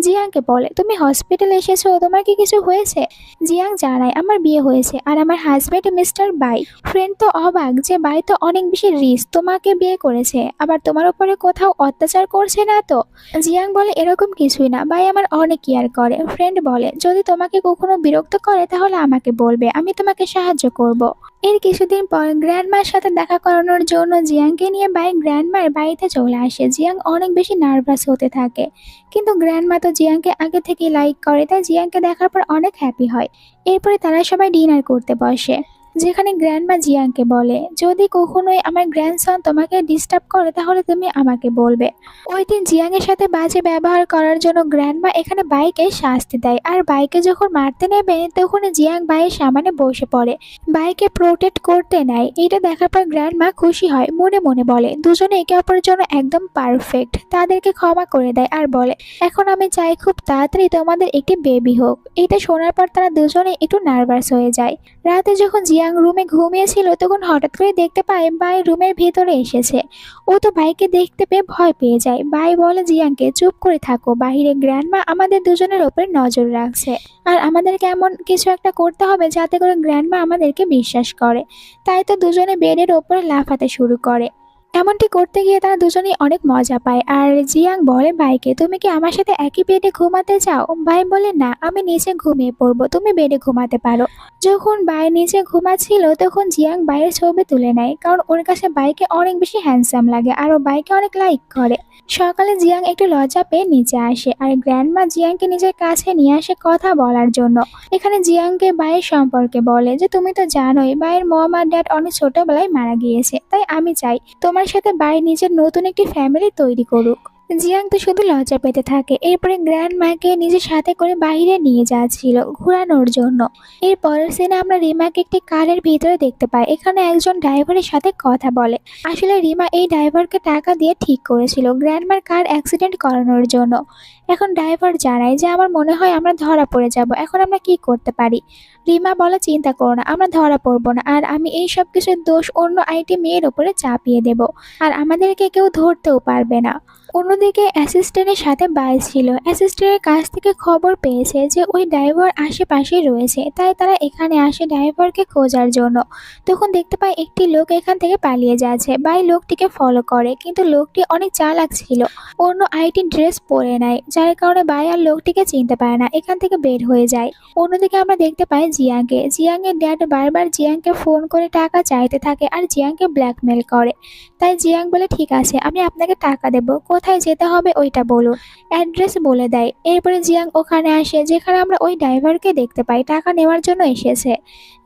জিয়াংকে বলে, তুমি হসপিটালে এসেছো, তোমার কি কিছু হয়েছে? জিয়াং জানায়, আমার বিয়ে হয়েছে আর আমার হাজবেন্ড মিস্টার বাই। ফ্রেন্ড তো অবাক যে বাই তো অনেক বেশি রিচ, তোমাকে বিয়ে করেছে, আবার তোমার উপরে কোথাও অত্যাচার করছে না তো? জিয়াং বলে, এরকম কিছুই না, বাই আমার অনেক কেয়ার করে। ফ্রেন্ড বলে, যদি তোমাকে কখনো বিরক্ত করে তাহলে আমাকে বলবে, আমি তোমাকে সাহায্য করব। এর কিছুদিন পর গ্র্যান্ডমার সাথে দেখা করানোর জন্য জিয়াংকে নিয়ে বাই গ্র্যান্ডমার বাড়িতে চলে আসে। জিয়াং অনেক বেশি নার্ভাস হতে থাকে, কিন্তু গ্র্যান্ডমা তো জিয়াংকে আগে থেকে লাইক করে, তাই জিয়াংকে দেখার পর অনেক হ্যাপি হয়। এরপরে তারা সবাই ডিনার করতে বসে। যেখানে গ্র্যান্ডমা জিয়াংকে বলে, যদি কখনোই আমার গ্র্যান্ডসন তোমাকে ডিস্টার্ব করে তাহলে তুমি আমাকে বলবে। ওই দিন জিয়াংয়ের সাথে বাজে ব্যবহার করার জন্য গ্র্যান্ডমা এখানে বাইকে শাস্তি দেয়, আর বাইকে যখন মারতে নেবে তখন জিয়াং বাইয়ের সামনে বসে পড়ে, বাইকে প্রোটেক্ট করতে নেয়। এটা দেখার পর গ্র্যান্ডমা খুশি হয়, মনে মনে বলে দুজনে একে অপরের জন্য একদম পারফেক্ট। তাদেরকে ক্ষমা করে দেয় আর বলে, এখন আমি চাই খুব তাড়াতাড়ি তোমাদের একটি বেবি হোক। এটা শোনার পর তারা দুজনে একটু নার্ভাস হয়ে যায়। রাতে যখন জিয়াং রুমে ঘুমিয়েছিল তখন হঠাৎ করে দেখতে পায় বাই রুমের ভিতরে এসেছে। ও তো ভাইকে দেখতে পেয়ে ভয় পেয়ে যায়। ভাই বলে জিয়াংকে, চুপ করে থাকো, বাহিরে গ্র্যান্ডমা আমাদের দুজনের ওপরে নজর রাখছে, আর আমাদেরকে এমন কিছু একটা করতে হবে যাতে করে গ্র্যান্ডমা আমাদেরকে বিশ্বাস করে। তাই তো দুজনে বেডের ওপরে লাফাতে শুরু করে। এমনটি করতে গিয়ে তারা দুজনেই অনেক মজা পায়। আর জিয়াং বলে ভাইকে, তুমি কি আমার সাথে একই বেডে ঘুমাতে চাও? ভাই বলে, না, আমি নিচে ঘুমিয়ে পড়বো, তুমি বেডে ঘুমাতে পারো। যখন বাই নিচে ঘুমাচ্ছিল তখন জিয়াং বাইয়ের ছবি তুলে নেয়, কারণ ওর কাছে বাইকে অনেক বেশি হ্যান্ডসাম লাগে আর ও বাইকে অনেক লাইক করে। সকালে জিয়াং একটু লজ্জা পেয়ে নিচে আসে, আর গ্র্যান্ডমা জিয়াংকে নিজের কাছে নিয়ে আসে কথা বলার জন্য। এখানে জিয়াংকে বাইয়ের সম্পর্কে বলে যে, তুমি তো জানোই বাইয়ের মম আর ড্যাড অনেক ছোটবেলায় মারা গিয়েছে, তাই আমি চাই তোমার সাথে বাই নিজের নতুন একটি ফ্যামিলি তৈরি করুক। জিয়াং তো শুধু লজ্জা পেতে থাকে। এরপরে গ্র্যান্ড মাকে নিজের সাথে করে বাইরে নিয়ে যাচ্ছিল ঘোরানোর জন্য। এর পরের সিনে আমরা রিমাকে একটি কারের ভিতরে দেখতে পাই। এখানে একজন ড্রাইভারের সাথে কথা বলে। আসলে রিমা এই ড্রাইভারকে টাকা দিয়ে ঠিক করেছিল গ্র্যান্ডমার কার অ্যাক্সিডেন্ট করানোর জন্য। এখন ড্রাইভার জানায় যে, আমার মনে হয় আমরা ধরা পড়ে যাব, এখন আমরা কি করতে পারি? রিমা বলে, চিন্তা করো না, আমরা ধরা পড়বো না, আর আমি এই সব কিছুর দোষ অন্য আইটি মেয়ের ওপরে চাপিয়ে দেব, আর আমাদেরকে কেউ ধরতেও পারবে না। অন্যদিকে অ্যাসিস্ট্যান্টের সাথে বাই ছিল। অ্যাসিস্ট্যান্টের কাছ থেকে খবর পেয়েছে যে ওই ড্রাইভার আশেপাশেই রয়েছে, তাই তারা এখানে আসে ড্রাইভারকে খোঁজার জন্য। তখন দেখতে পায় একটি লোক এখান থেকে পালিয়ে যাচ্ছে। বাই লোকটিকে ফলো করে, কিন্তু লোকটি অনেক চালাক ছিল, অন্য আইটি ড্রেস পরে নেয়, যার কারণে বাই আর লোকটিকে চিনতে পারে না, এখান থেকে বের হয়ে যায়। অন্যদিকে আমরা দেখতে পাই জিয়াংয়ের ড্যাড বারবার জিয়াংকে ফোন করে টাকা চাইতে থাকে আর জিয়াংকে ব্ল্যাকমেল করে। তাই জিয়াং বলে, ঠিক আছে, আমি আপনাকে টাকা দেব, কোথায় যেতে হবে ওইটা বলুন। অ্যাড্রেস বলে দেয়। এরপরে জিয়াং ওখানে আসে, যেখানে আমরা ওই ড্রাইভারকে দেখতে পাই টাকা নেওয়ার জন্য এসেছে।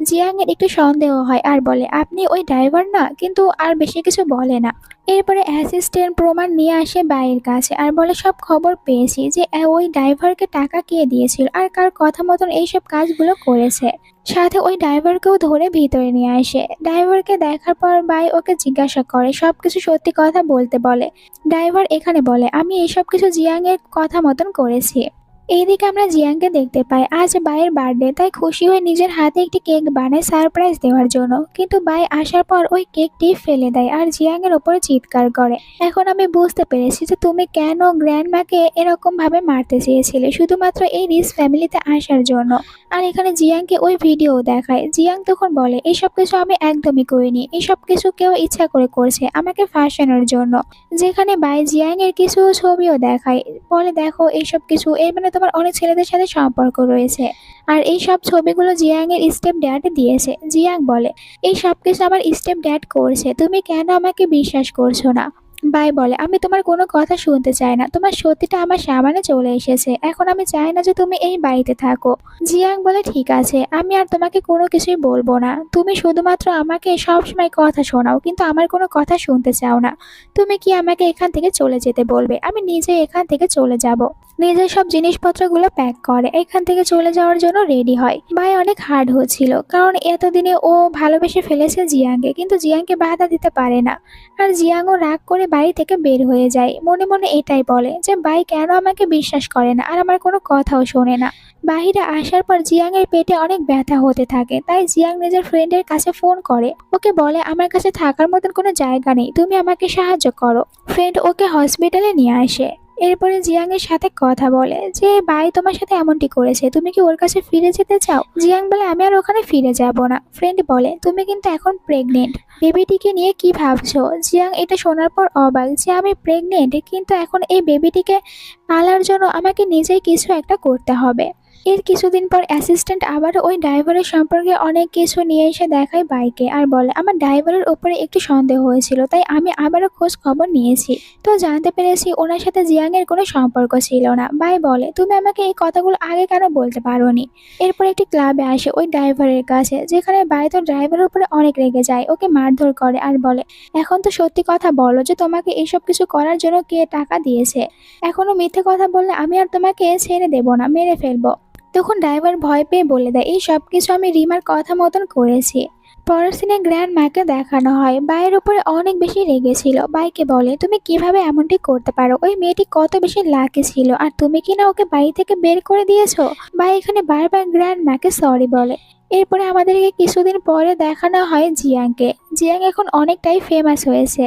জিয়াংয়ের একটু সন্দেহ হয় আর বলে, আপনি ওই ড্রাইভার না, কিন্তু আর বেশি কিছু বলে না। এরপরে অ্যাসিস্ট্যান্ট প্রমাণ নিয়ে আসে বাইয়ের কাছে আর বলে, সব খবর পেয়েছি যে ওই ড্রাইভারকে টাকা কে দিয়েছিল আর কার কথা মতন এইসব কাজগুলো করেছে। সাথে ওই ড্রাইভারকেও ধরে ভিতরে নিয়ে আসে। ড্রাইভারকে দেখার পর বাই ওকে জিজ্ঞাসা করে, সবকিছু সত্যি কথা বলতে বলে। ড্রাইভার এখানে বলে, আমি এইসব কিছু জিয়াংয়ের কথা মতন করেছি। এইদিকে আমরা জিয়াংকে দেখতে পাই আজ বাইয়ের বার্থডে, তাই খুশি হয়ে নিজের হাতে একটি কেক বানায় সারপ্রাইজ দেওয়ার জন্য। কিন্তু বাই আসার পর ওই কেকটি ফেলে দেয় আর জিয়াংয়ের ওপরে চিৎকার করে। এখন আমি বুঝতে পেরেছি যে তুমি কেন গ্র্যান্ডমাকে এরকম ভাবে মারতে চেয়েছিলে, শুধুমাত্র এই রিস ফ্যামিলিতে আসার জন্য। আর এখানে জিয়াংকে ওই ভিডিও দেখায়। জিয়াং তখন বলে, এইসব কিছু আমি একদমই করিনি, এইসব কিছু কেউ ইচ্ছা করে করছে আমাকে ফাঁসানোর জন্য। যেখানে বাই জিয়াংয়ের কিছু ছবিও দেখায়, বলে, দেখো এইসব কিছু, এর মানে তোমার অনেক ছেলেদের সাথে সম্পর্ক রয়েছে, আর এই সব ছবিগুলো জিয়াংয়ের স্টেপ ড্যাড দিয়েছে। জিয়াং বলে, এই সব কিছু আমার স্টেপ ড্যাড করছে, তুমি কেন আমাকে বিশ্বাস করছো না? বাই বলে, আমি তোমার কোনো কথা শুনতে চাই না, তোমার সত্যিটা আমার সামনে চলে এসেছে, এখন আমি চাই না যে তুমি এই বাড়িতে থাকো। জিয়াং বলে, ঠিক আছে, আমি আর তোমাকে কোনো কিছুই বলবো না, তুমি শুধুমাত্র আমাকে সবসময় কথা শোনাও, কিন্তু আমার কোনো কথা শুনতে চাও না। তুমি কি আমাকে এখান থেকে চলে যেতে বলবে? আমি নিজে এখান থেকে চলে যাব। নিজের সব জিনিসপত্রগুলো প্যাক করে এখান থেকে চলে যাওয়ার জন্য রেডি হয়। ভাই অনেক হার্ড হচ্ছিল, কারণ এতদিনে ও ভালোবেসে ফেলেছে জিয়াংকে, কিন্তু জিয়াংকে বাধা দিতে পারে না। আর জিয়াংও রাগ করে বাড়ি থেকে বের হয়ে যায়, মনে মনে এটাই বলে যে ভাই কেন আমাকে বিশ্বাস করে না আর আমার কোনো কথাও শোনে না। বাহিরে আসার পর জিয়াংয়ের পেটে অনেক ব্যথা হতে থাকে, তাই জিয়াং নিজের ফ্রেন্ডের কাছে ফোন করে, ওকে বলে, আমার কাছে থাকার মতন কোনো জায়গা নেই, তুমি আমাকে সাহায্য করো। ফ্রেন্ড ওকে হসপিটালে নিয়ে আসে। এরপরে জিয়াংয়ের সাথে কথা বলে যে, বাই তোমার সাথে এমনটি করেছে, তুমি কি ওর কাছে ফিরে যেতে চাও? জিয়াং বলে, আমি আর ওখানে ফিরে যাব না। ফ্রেন্ড বলে, তুমি কিন্তু এখন প্রেগনেন্ট, বেবিটিকে নিয়ে কি ভাবছো? জিয়াং এটা শোনার পর অবাক যে আমি প্রেগনেন্ট, কিন্তু এখন এই বেবিটিকে পালার জন্য আমাকে নিজেই কিছু একটা করতে হবে। এর কিছুদিন পর অ্যাসিস্ট্যান্ট আবারও ওই ড্রাইভারের সম্পর্কে অনেক কিছু নিয়ে এসে দেখায় বাইকে আর বলে আমার ড্রাইভারের উপরে একটু সন্দেহ হয়েছিল, তাই আমি আবারও খোঁজ খবর নিয়েছি। তো জানতে পেরেছি ওনার সাথে জিয়াং এর কোনো সম্পর্ক ছিল না। বাই বলে তুমি আমাকে এই কথাগুলো আগে কেন বলতে পারোনি। এরপর একটি ক্লাবে আসে ওই ড্রাইভারের কাছে, যেখানে বাই তো ড্রাইভারের উপরে অনেক রেগে যায়, ওকে মারধর করে আর বলে এখন তো সত্যি কথা বলো যে তোমাকে এসব কিছু করার জন্য কে টাকা দিয়েছে। এখনো মিথ্যে কথা বললে আমি আর তোমাকে ছেড়ে দেবো না, মেরে ফেলবো। তখন ড্রাইভার ভয় পেয়ে বলে দেয় এই সব কিছু আমি রিমার কথা মতন করেছি। পরের সিনে গ্র্যান্ড মাকে দেখানো হয় বাইয়ের উপরে অনেক বেশি রেগেছিল। বাইকে বলে তুমি কিভাবে এমনটি করতে পারো, ওই মেয়েটি কত বেশি লাকি ছিল আর তুমি কিনা ওকে বাড়ি থেকে বের করে দিয়েছো। বাই এখানে বারবার গ্র্যান্ড মাকে সরি বলে। এরপরে আমাদেরকে কিছুদিন পরে দেখানো হয় জিয়াংকে। জিয়াং এখন অনেকটাই ফেমাস হয়েছে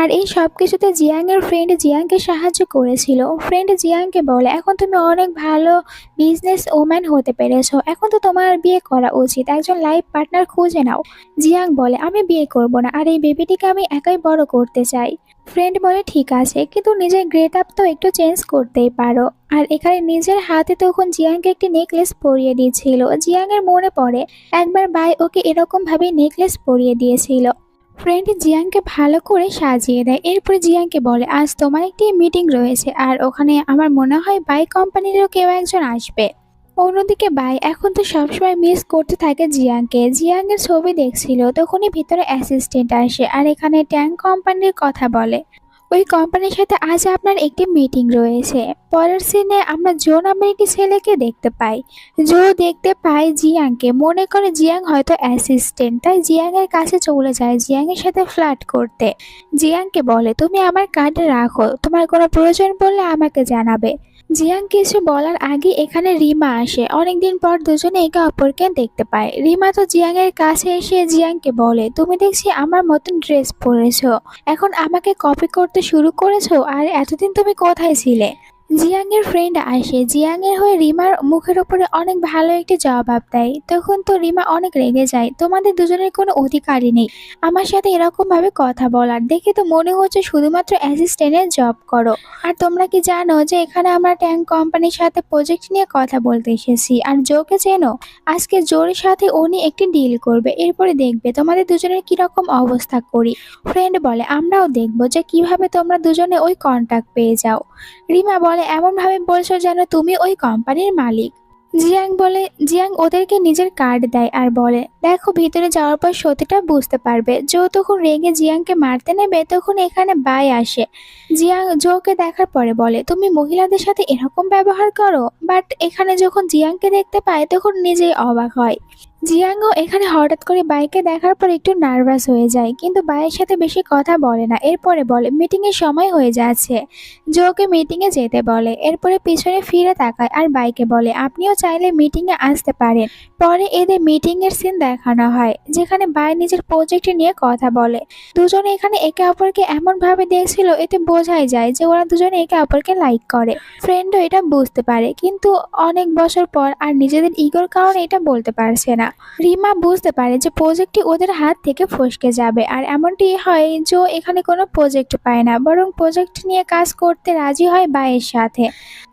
আর এই সব কিছুতে জিয়াং এর ফ্রেন্ড জিয়াংকে সাহায্য করেছিল। ফ্রেন্ড জিয়াংকে বলে এখন তুমি অনেক ভালো বিজনেস ওম্যান হতে পেরেছো, এখন তো তোমার বিয়ে করা উচিত, একজন লাইফ পার্টনার খুঁজে নাও। জিয়াং বলে আমি বিয়ে করব না, আর এই বেবিটিকে আমি একাই বড় করতে চাই। ফ্রেন্ড বলে ঠিক আছে, কিন্তু নিজের গ্রেট আপ তো একটু চেঞ্জ করতেই পারো। আর এখানে নিজের হাতে তখন জিয়াংকে একটি নেকলেস পরিয়ে দিয়েছিল। জিয়াং এর মনে পড়ে একবার বাই ওকে এরকম ভাবে নেকলেস পরিয়ে দিয়েছিল। ফ্রেন্ড জিয়াংকে ভালো করে সাজিয়ে দেয়। এরপরে জিয়াংকে বলে আজ তোমার একটি মিটিং রয়েছে আর ওখানে আমার মনে হয় বাই কোম্পানিরও কেউ একজন আসবে। অন্যদিকে বাই এখন তো সবসময় মিস করতে থাকে জিয়াংকে। জিয়াং এর ছবি দেখছিল, তখনই ভিতরে অ্যাসিস্ট্যান্ট আসে আর এখানে ট্যাঙ্ক কোম্পানির কথা বলে ওই কোম্পানির সাথে আজ আপনার একটি মিটিং রয়েছে। পরের সিনে আমরা জো নামের একটি ছেলেকে দেখতে পাই। জো দেখতে পায় জিয়াংকে, মনে করে জিয়াং হয়তো অ্যাসিস্ট্যান্ট, তাই জিয়াং এর কাছে চলে যায় জিয়াং এর সাথে ফ্লার্ট করতে। জিয়াংকে বলে তুমি আমার কার্ডে রাখো, তোমার কোনো প্রয়োজন পড়লে আমাকে জানাবে। জিয়াং কিছু বলার আগে এখানে রিমা আসে। অনেকদিন পর দুজনে একে অপরকে দেখতে পায়। রিমা তো জিয়াং এর কাছে এসে জিয়াংকে বলে তুমি দেখছি আমার মতন ড্রেস পরেছো, এখন আমাকে কপি করতে শুরু করেছো, আর এতদিন তুমি কোথায় ছিলে। জিয়াং এর ফ্রেন্ড আসে, জিয়াং এর হয়ে রিমার মুখের উপরে অনেক ভালো একটি জবাব দেয়। তখন তো রিমা অনেক রেগে যায়, তোমাদের দুজনের কোনো অধিকারই নেই আমার সাথে এরকম ভাবে কথা বলার, দেখে তো মনে হচ্ছে শুধুমাত্র অ্যাসিস্ট্যান্টের জব করো। আর তোমরা কি জানো যে এখানে আমরা ট্যাঙ্ক কোম্পানির সাথে প্রজেক্ট নিয়ে কথা বলতে এসেছি, আর জোকে চেনো, আজকে জোর সাথে উনি একটি ডিল করবে, এরপরে দেখবে তোমাদের দুজনের কিরকম অবস্থা করি। ফ্রেন্ড বলে আমরাও দেখবো যে কিভাবে তোমরা দুজনে ওই কন্ট্যাক্ট পেয়ে যাও। রিমা বলে এমন ভাবে বলছো যেন তুমি ওই কোম্পানির মালিক। জিয়াং ওদেরকে নিজের কার্ড দেয় আর বলে দেখো ভিতরে যাওয়ার পর সত্যিটা বুঝতে পারবে। জো তখন রেগে জিয়াংকে মারতে নেবে, তখন এখানে বাই আসে। জিয়াং জোকে দেখার পরে বলে তুমি মহিলাদের সাথে এরকম ব্যবহার করো, বাট এখানে যখন জিয়াংকে দেখতে পায় তখন নিজেই অবাক হয়। জিয়াংও এখানে হঠাৎ করে বাইকে দেখার পর একটু নার্ভাস হয়ে যায়, কিন্তু বাইয়ের সাথে বেশি কথা বলে না। এরপরে বলে মিটিং এর সময় হয়ে যাচ্ছে, জোকে মিটিং এ যেতে বলে। এরপরে পিছনে ফিরে তাকায় আর বাইকে বলে আপনিও চাইলে মিটিং এ আসতে পারেন। পরে এদের মিটিং এর সিন দেখানো হয়, যেখানে বাই নিজের প্রজেক্ট নিয়ে কথা বলে। দুজনে এখানে একে অপরকে এমন ভাবে দেখছিল, এতে বোঝাই যায় যে ওরা দুজনে একে অপরকে লাইক করে। ফ্রেন্ডও এটা বুঝতে পারে, কিন্তু অনেক বছর পর আর নিজেদের ইগোর কারণে এটা বলতে পারছে না। রিমা বুঝতে পারে যে প্রজেক্টটি ওদের হাত থেকে ফসকে যাবে, আর এমনটি হয় জো এখানে কোনো প্রজেক্ট পায় না, বরং প্রজেক্ট নিয়ে কাজ করতে রাজি হয় বায়ের সাথে।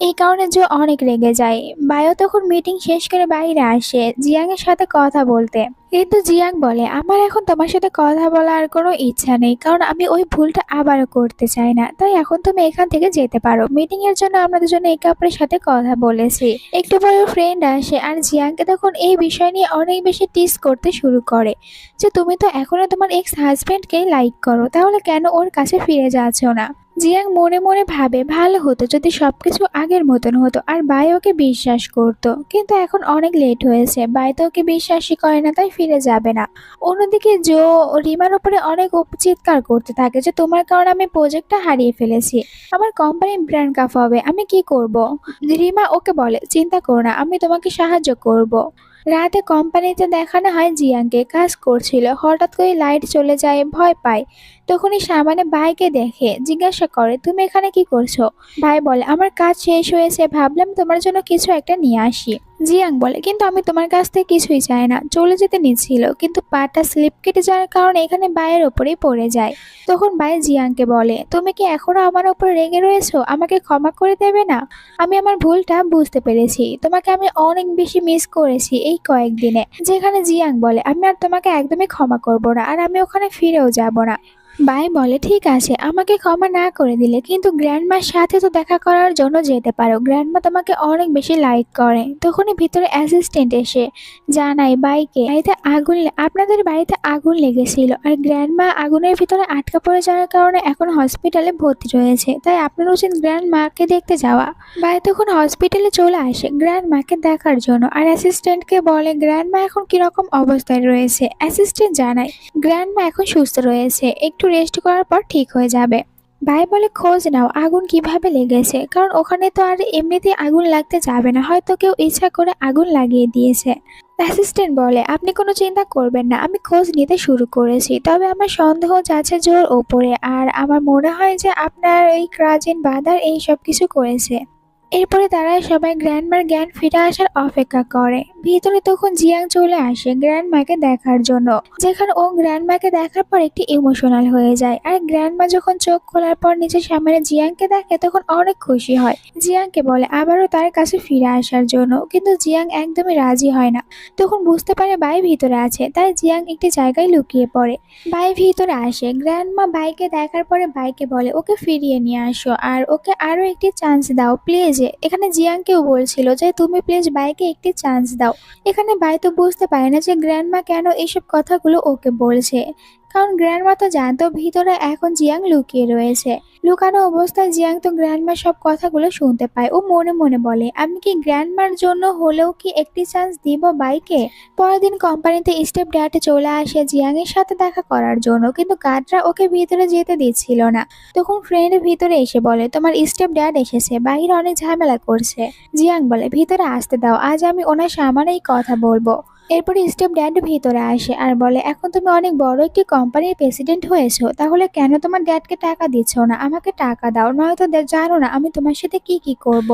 এই কারণে জো অনেক রেগে যায়। বায়ও তখন মিটিং শেষ করে বাইরে আসে জিয়াং এর সাথে কথা বলতে, কিন্তু জিয়াং বলে আমার এখন তোমার সাথে কথা বলার কোনো ইচ্ছা নেই, কারণ আমি ওই ভুলটা আবারও করতে চাই না, তাই এখন তুমি এখান থেকে যেতে পারো। মিটিং এর জন্য আমরা দুজনে একে অপরের সাথে কথা বলেছি। একটু পরে ফ্রেন্ড আসে আর জিয়াংকে তখন এই বিষয় নিয়ে অনেক বেশি টিস করতে শুরু করে যে তুমি তো এখনো তোমার এক্স হাজবেন্ডকেই লাইক করো, তাহলে কেন ওর কাছে ফিরে যাচ্ছ না। জিয়াং মনে মনে ভাবে ভালো হতো যদি সবকিছু আগের মতন হতো আর বাই ওকে বিশ্বাস করতো, কিন্তু এখন অনেক লেট হয়েছে, বাই তো ওকে বিশ্বাসই করে না, তাই ফিরে যাবে না। অন্যদিকে জো রিমার উপরে অনেক চিৎকার করতে থাকে যে তোমার কারণে আমি প্রজেক্টটা হারিয়ে ফেলেছি, আমার কোম্পানির ব্র্যান্ড কাপ হবে, আমি কি করব। রিমা ওকে বলে চিন্তা করো না, আমি তোমাকে সাহায্য করব। রাতে কোম্পানিতে দেখানো হয় জিয়াংকে কাজ করছিল, হঠাৎ করে লাইট চলে যায়, ভয় পায়। তখনই সামনে ভাইকে দেখে, জিজ্ঞাসা করে তুমি এখানে কি করছো। ভাই বলে আমার কাজ শেষ হয়েছে, ভাবলাম তোমার জন্য কিছু একটা নিয়ে আসি। জিয়াং বলে, কিন্তু আমি তোমার কাছ থেকে কিছুই চাই না। চলে যেতে নিচ্ছিল, কিন্তু পাটা স্লিপ কেটে যাওয়ার কারণে এখানে বায়ের ওপরেই পড়ে যায়। তখন বাই জিয়াংকে বলে, তুমি কি এখনো আমার উপর রেগে রয়েছো? আমাকে ক্ষমা করে দেবে না? আমি আমার ভুলটা বুঝতে পেরেছি, তোমাকে আমি অনেক বেশি মিস করেছি এই কয়েকদিনে। যেখানে জিয়াং বলে, আমি আর তোমাকে একদমই ক্ষমা করব না, আর আমি ওখানে ফিরেও যাব না। বাই বলে, ঠিক আছে, আমাকে ক্ষমা না করে দিলে কিন্তু গ্র্যান্ডমার সাথে তো দেখা করার জন্য যেতে পারো, গ্র্যান্ডমা তোমাকে অনেক বেশি লাইক করে। তখনই ভিতরে অ্যাসিস্ট্যান্ট এসে জানায় বাইকে, আপনাদের বাড়িতে আগুন লেগেছিল, আর গ্র্যান্ডমা আগুনের ভিতরে আটকা পড়ে যাওয়ার কারণে এখন হসপিটালে ভর্তি রয়েছে, তাই আপনার উচিত গ্র্যান্ডমাকে দেখতে যাওয়া। বাই তখন হসপিটালে চলে আসে গ্র্যান্ডমাকে দেখার জন্য, আর অ্যাসিস্ট্যান্টকে বলে গ্র্যান্ডমা এখন কিরকম অবস্থায় রয়েছে। অ্যাসিস্ট্যান্ট জানায় গ্র্যান্ডমা এখন সুস্থ রয়েছে, একটু রেস্ট করার পর ঠিক হয়ে যাবে। ভাই বলে, খোঁজ নাও আগুন কিভাবে লেগেছে, কারণ ওখানে তো আর এমনিতেই আগুন লাগতে যাবে না, হয়তো কেউ ইচ্ছা করে আগুন লাগিয়ে দিয়েছে। অ্যাসিস্ট্যান্ট বলে, আপনি কোনো চিন্তা করবেন না, আমি খোঁজ নিতে শুরু করেছি, তবে আমার সন্দেহ যাচ্ছে জোর ওপরে, আর আমার মনে হয় যে আপনার এই কাজিন বাদার এই সব কিছু করেছে। এরপরে তারা সবাই গ্র্যান্ডমার জ্ঞান ফিরে আসার অপেক্ষা করে। ভিতরে তখন জিয়াং চলে আসে গ্র্যান্ডমাকে দেখার জন্য, যেখানে ও গ্র্যান্ডমাকে দেখার পর একটি ইমোশনাল হয়ে যায়। আর গ্র্যান্ডমা যখন চোখ খোলার পর নিজের সামনে জিয়াংকে দেখে তখন অনেক খুশি হয়, জিয়াংকে বলে আবারও তার কাছে ফিরে আসার জন্য, কিন্তু জিয়াং একদমই রাজি হয় না। তখন বুঝতে পারে বাই ভিতরে আছে, তাই জিয়াং একটি জায়গায় লুকিয়ে পড়ে। বাই ভিতরে আসে, গ্র্যান্ডমা বাইকে দেখার পরে বাইকে বলে, ওকে ফিরিয়ে নিয়ে আসো, আর ওকে আরো একটি চান্স দাও প্লিজ। এখানে জিয়াংকেও বলছিল যে তুমি প্লিজ বাইকে একটি চান্স দাও। এখানে বাই তো বুঝতে পারে না যে গ্র্যান্ডমা কেন এইসব কথাগুলো ওকে বলছে, কারণ গ্র্যান্ডমা তো জানতো ভিতরে এখন জিয়াং লুকিয়ে রয়েছে। লুকানো অবস্থায় জিয়াং তো গ্র্যান্ডমার সব কথাগুলো শুনতে পায়। ও মনে মনে বলে, আমি কি গ্র্যান্ডমার জন্য হলেও কি একটি চান্স দিব বাইকে। পরের দিন কোম্পানিতে স্টেপ ড্যাডে চলে আসে জিয়াং এর সাথে দেখা করার জন্য, কিন্তু গার্ডরা ওকে ভিতরে যেতে দিচ্ছিল না। তখন ফ্রেন্ড ভিতরে এসে বলে, তোমার স্টেপ ড্যাড এসেছে, বাইরে অনেক ঝামেলা করছে। জিয়াং বলে, ভিতরে আসতে দাও, আজ আমি ওনার সামনেই কথা বলবো। এরপরে স্টেপ ড্যাড ভিতরে আসে আর বলে, এখন তুমি অনেক বড় একটি কোম্পানির প্রেসিডেন্ট হয়েছো, তাহলে কেন তোমার ড্যাডকে টাকা দিচ্ছ না? আমাকে টাকা দাও, নয়তো জানো না আমি তোমার সাথে কি কি করব।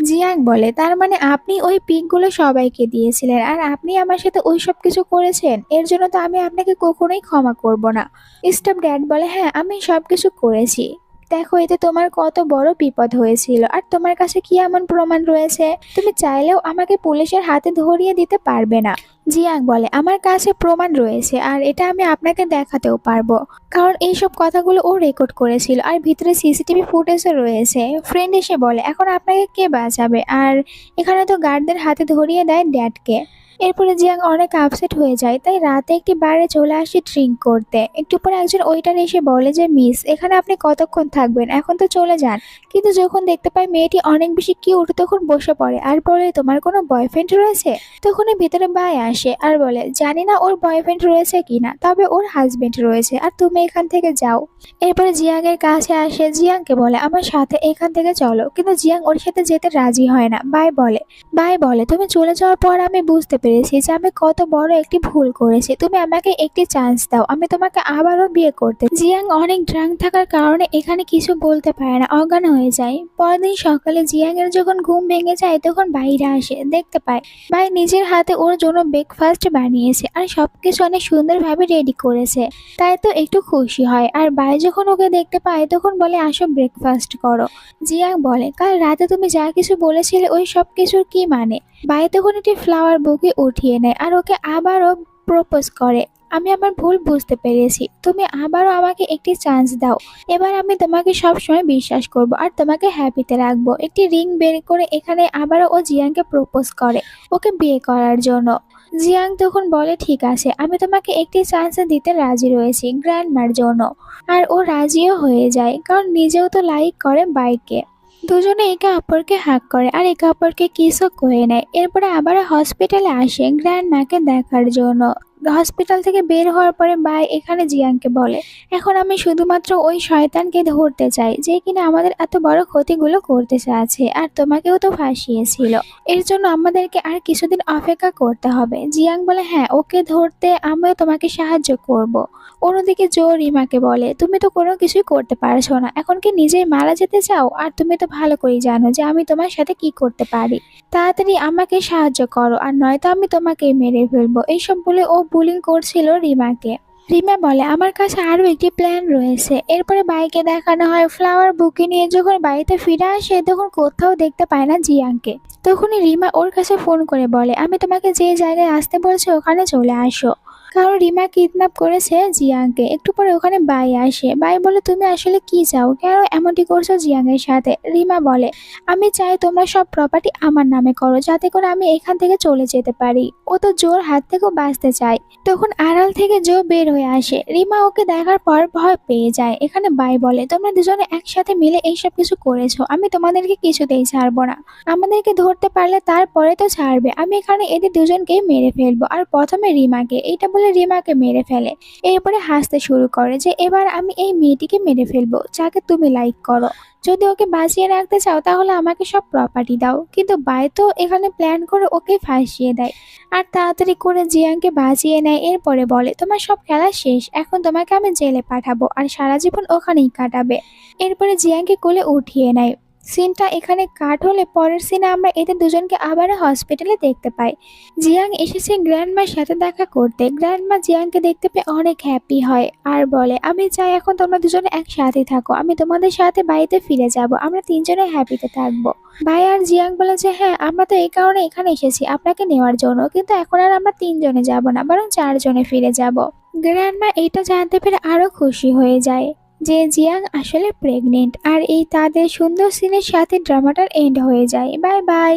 জিয়াং বলে, তার মানে আপনি ওই পিকগুলো সবাইকে দিয়েছিলেন, আর আপনি আমার সাথে ওই সব কিছু করেছেন, এর জন্য তো আমি আপনাকে কখনোই ক্ষমা করব না। স্টেপ ড্যাড বলে, হ্যাঁ আমি সবকিছু করেছি, দেখো এতে তোমার কত বড় বিপদ হয়েছিল, আর তোমার কাছে কি এমন প্রমাণ রয়েছে? তুমি চাইলেও আমাকে পুলিশের হাতে ধরিয়ে দিতে পারবে না। জিয়াং বলে, আমার কাছে প্রমাণ রয়েছে, আর এটা আমি আপনাকে দেখাতেও পারবো, কারণ এইসব কথাগুলো ও রেকর্ড করেছিল, আর ভিতরে সিসিটিভি ফুটেজও রয়েছে। ফ্রেন্ড এসে বলে, এখন আপনাকে কে বাঁচাবে? আর এখানে তো গার্ডদের হাতে ধরিয়ে দেয় ড্যাডকে। এরপরে জিয়াং অনেক আপসেট হয়ে যায়, তাই রাতে একটি বারে চলে আসে ড্রিঙ্ক করতে। একটু পরে একজন ওয়েটার এসে বলে যে, মিস এখানে আপনি কতক্ষণ থাকবেন, এখন তো চলে যান। কিন্তু যখন দেখতে পায় মেয়েটি অনেক বেশি কিউট, তখন বসে পড়ে আর বলে, তোমার কোনো বয়ফ্রেন্ড রয়েছে? তখনই ভিতরে বাই আসে আর বলে, জানি না ওর বয়ফ্রেন্ড রয়েছে কিনা, তবে ওর হাজবেন্ড রয়েছে, আর তুমি এখান থেকে যাও। এরপরে জিয়াং এর কাছে আসে, জিয়াংকে বলে, আমার সাথে এখান থেকে চলো, কিন্তু জিয়াং ওর সাথে যেতে রাজি হয় না। বাই বলে, তুমি চলে যাওয়ার পর আমি বুঝতে পেরেছি যে আমি কত বড় একটি ভুল করেছি, তুমি আমাকে একটি চান্স দাও, আমি তোমাকে আবারও বিয়ে করতে। জিয়াং অনেক ড্রাঙ্ক থাকার কারণে এখানে কিছু বলতে পারে না, অজ্ঞান হয়ে যায়। পরের দিন সকালে জিয়াং এর যখন ঘুম ভেঙে যায় তখন বাইরে আসে, দেখতে পায় ভাই নিজের হাতে ওর জন্য ব্রেকফাস্ট বানিয়েছে, আর সবকিছু অনেক সুন্দরভাবে রেডি করেছে, তাই তো একটু খুশি হয়। আর ভাই যখন ওকে দেখতে পায় তখন বলে, আসো ব্রেকফাস্ট করো। জিয়াং বলে, কাল রাতে তুমি যা কিছু বলেছিলে ওই সব কিছুর কি মানে? বাই তখন একটি ফ্লাওয়ার বুকে উঠিয়ে নেয় আর ওকে আবারও প্রপোজ করে, আমি আমার ভুল বুঝতে পেরেছি, তুমি আবারও আমাকে একটি চান্স দাও, এবার আমি তোমাকে সব সময় বিশ্বাস করব আর তোমাকে হ্যাপিতে রাখবো। একটি রিং বের করে এখানে আবারও ও জিয়াংকে প্রপোজ করে ওকে বিয়ে করার জন্য। জিয়াং তখন বলে, ঠিক আছে, আমি তোমাকে একটি চান্স দিতে রাজি রয়েছি গ্র্যান্ডমার জন্য। আর ও রাজিও হয়ে যায়, কারণ নিজেও তো লাইক করে বাইকে। দুজনে একে অপরকে হাগ করে আর একে অপরকে কিসও করে নেয়। এরপরে আবার হসপিটালে আসে গ্র্যান্ডমাকে দেখার জন্য। হসপিটাল থেকে বের হওয়ার পরে বাই এখানে জিয়াংকে বলে, এখন আমি শুধুমাত্র ওই শয়তানকে ধরতে চাই যে কিনা আমাদের এত বড় ক্ষতিগুলো করতে চাচ্ছে, আর তোমাকেও তো ফাঁসিয়েছিল। এর জন্য আমাদেরকে আর কিছুদিন অপেক্ষা করতে হবে। জিয়াং বলে, হ্যাঁ, ওকে ধরতে আমিও তোমাকে সাহায্য করব। অন্যদিকে জো রিমাকে বলে, তুমি তো কোনো কিছুই করতে পারছো না, এখন কি নিজেই মারা যেতে চাও? আর তুমি তো ভালো করেই জানো যে আমি তোমার সাথে কি করতে পারি। তাড়াতাড়ি আমাকে সাহায্য করো, আর নয়তো আমি তোমাকেই মেরে ফেলবো। এইসব বলে ও বুলিং করছিল রিমাকে। রিমা বলে, আমার কাছে আরো একটি প্ল্যান রয়েছে। এরপরে বাইকে দেখানো হয় ফ্লাওয়ার বুকে নিয়ে। যখন বাড়িতে ফিরে আসে তখন কোথাও দেখতে পায় না জিয়াংকে। তখনই রিমা ওর কাছে ফোন করে বলে, আমি তোমাকে যে জায়গায় আসতে বলছি ওখানে চলে আসো, কারণ রিমা কিডন্যাপ করেছে জিয়াংকে। একটু পরে ওখানে বাই আসে। বাই বলে, তুমি আসলে কি চাও, কেন এমনটি করছো জিয়াং এর সাথে? রিমা বলে, আমি চাই তোমরা সব প্রপার্টি আমার নামে করো, যাতে করে আমি এখান থেকে চলে যেতে পারি। ও তো জোর হাত থেকেও বাঁচতে চায়। তখন আড়াল থেকে জো বের হয়ে আসে। রিমা ওকে দেখার পর ভয় পেয়ে যায়। এখানে বাই বলে, তোমরা দুজনে একসাথে মিলে এইসব কিছু করেছো, আমি তোমাদেরকে কিছুতেই ছাড়বো না। আমাদেরকে ধরতে পারলে তারপরে তো ছাড়বে। আমি এখানে এদের দুজনকে মেরে ফেলবো, আর প্রথমে রিমাকে। এইটা বলে রিমাকে মেরে ফেলে। এরপরে হাসতে শুরু করে যে এবার আমি এই মেয়েটিকে মেরে ফেলবো যাকে তুমি লাইক করো। যদি ওকে বাঁচিয়ে রাখতে চাও তাহলে আমাকে সব প্রপার্টি দাও। কিন্তু বাই তো এখানে প্ল্যান করে ওকে ফাঁসিয়ে দেয়, আর তাড়াতাড়ি করে জিয়াংকে বাঁচিয়ে নেয়। এরপরে বলে, তোমার সব খেলা শেষ, এখন তোমাকে আমি জেলে পাঠাবো, আর সারা জীবন ওখানেই কাটাবে। এরপরে জিয়াংকে কোলে উঠিয়ে নেয়। সিনটা এখানে কাট হলে পরের সিনে আমরা এদের দুজনকে আবারও হসপিটালে দেখতে পাই। জিয়াং এসেছে গ্র্যান্ডমার সাথে দেখা করতে। গ্র্যান্ডমা জিয়াংকে দেখতে পেয়ে অনেক হ্যাপি হয়, আর বলে, আমি চাই এখন তোমরা দুজনে একসাথে থাকো, আমি তোমাদের সাথে বাড়িতে ফিরে যাব, আমরা তিনজনে হ্যাপিতে থাকবো। ভাই আর জিয়াং বলে যে, হ্যাঁ, আমরা তো এই কারণে এখানে এসেছি আপনাকে নেওয়ার জন্য, কিন্তু এখন আর আমরা তিনজনে যাব না, বরং চারজনে ফিরে যাব। গ্র্যান্ডমা এইটা জানতে পেরে আরো খুশি হয়ে যায় যে জিয়াং আসলে প্রেগনেন্ট। আর এই তাদের সুন্দর সিনের সাথে ড্রামাটার এন্ড হয়ে যায়। Bye bye.